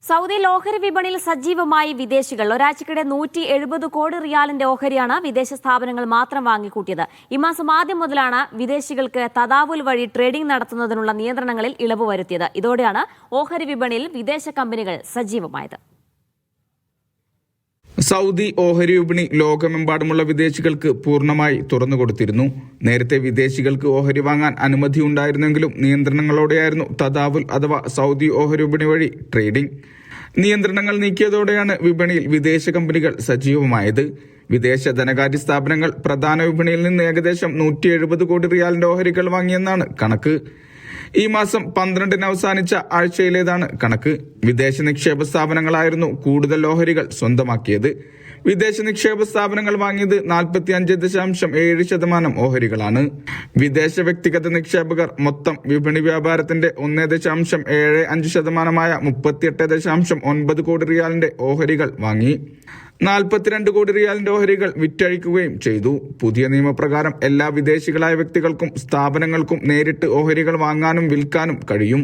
സൗദിയിൽ ഓഹരി വിപണിയിൽ സജീവമായി വിദേശികൾ. ഒരാഴ്ചക്കിടെ 170 കോടി റിയാലിന്റെ ഓഹരിയാണ് വിദേശ സ്ഥാപനങ്ങൾ മാത്രം വാങ്ങിക്കൂട്ടിയത്. ഈ മാസം ആദ്യം മുതലാണ് വിദേശികൾക്ക് തദാവുൽ വഴി ട്രേഡിംഗ് നടത്തുന്നതിനുള്ള നിയന്ത്രണങ്ങളിൽ ഇളവ് വരുത്തിയത്. ഇതോടെയാണ് ഓഹരി വിപണിയിൽ വിദേശ കമ്പനികൾ സജീവമായത്. സൗദി ഓഹരി വിപണി ലോകമെമ്പാടുമുള്ള വിദേശികൾക്ക് പൂർണ്ണമായി തുറന്നുകൊടുത്തിരുന്നു. നേരത്തെ വിദേശികൾക്ക് ഓഹരി വാങ്ങാൻ അനുമതി ഉണ്ടായിരുന്നെങ്കിലും നിയന്ത്രണങ്ങളോടെയായിരുന്നു തദാവുൽ അഥവാ സൗദി ഓഹരി വിപണി വഴി ട്രേഡിംഗ്. നിയന്ത്രണങ്ങൾ നീക്കിയതോടെയാണ് വിപണിയിൽ വിദേശ കമ്പനികൾ സജീവമായത്. വിദേശ ധനകാര്യ സ്ഥാപനങ്ങൾ പ്രധാന വിപണിയിൽ നിന്ന് ഏകദേശം 170 കോടി റിയാലിന്റെ ഓഹരികൾ വാങ്ങിയെന്നാണ് കണക്ക്. ഈ മാസം 12-ന് അവസാനിച്ച ആഴ്ചയിലേതാണ് കണക്ക്. വിദേശ നിക്ഷേപ സ്ഥാപനങ്ങളായിരുന്നു കൂടുതൽ ഓഹരികൾ സ്വന്തമാക്കിയത്. വിദേശ നിക്ഷേപ സ്ഥാപനങ്ങൾ വാങ്ങിയത് 45.7% ഓഹരികളാണ്. വിദേശ വ്യക്തിഗത നിക്ഷേപകർ മൊത്തം വിപണി വ്യാപാരത്തിന്റെ 1.75% 38.9 കോടി റിയാലിന്റെ ഓഹരികൾ വാങ്ങി. 42 കോടി റിയാലിന്റെ ഓഹരികൾ വിറ്റഴിക്കുകയും ചെയ്തു. പുതിയ നിയമപ്രകാരം എല്ലാ വിദേശികളായ വ്യക്തികൾക്കും സ്ഥാപനങ്ങൾക്കും നേരിട്ട് ഓഹരികൾ വാങ്ങാനും വിൽക്കാനും കഴിയും.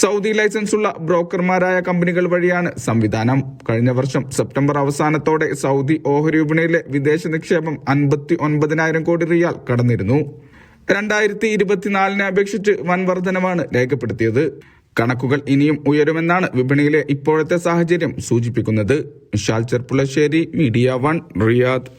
സൗദി ലൈസൻസുള്ള ബ്രോക്കർമാരായ കമ്പനികൾ വഴിയാണ് സംവിധാനം. കഴിഞ്ഞ വർഷം സെപ്റ്റംബർ അവസാനത്തോടെ സൗദി ഓഹരി വിപണിയിലെ വിദേശ നിക്ഷേപം 59,000 കോടി റിയാൽ കടന്നിരുന്നു. 2024-നെ അപേക്ഷിച്ച് വൻ വർധനവാണ് രേഖപ്പെടുത്തിയത്. കണക്കുകൾ ഇനിയും ഉയരുമെന്നാണ് വിപണിയിലെ ഇപ്പോഴത്തെ സാഹചര്യം സൂചിപ്പിക്കുന്നത്. Vishal Cherpulassery, media 1, Riyadh.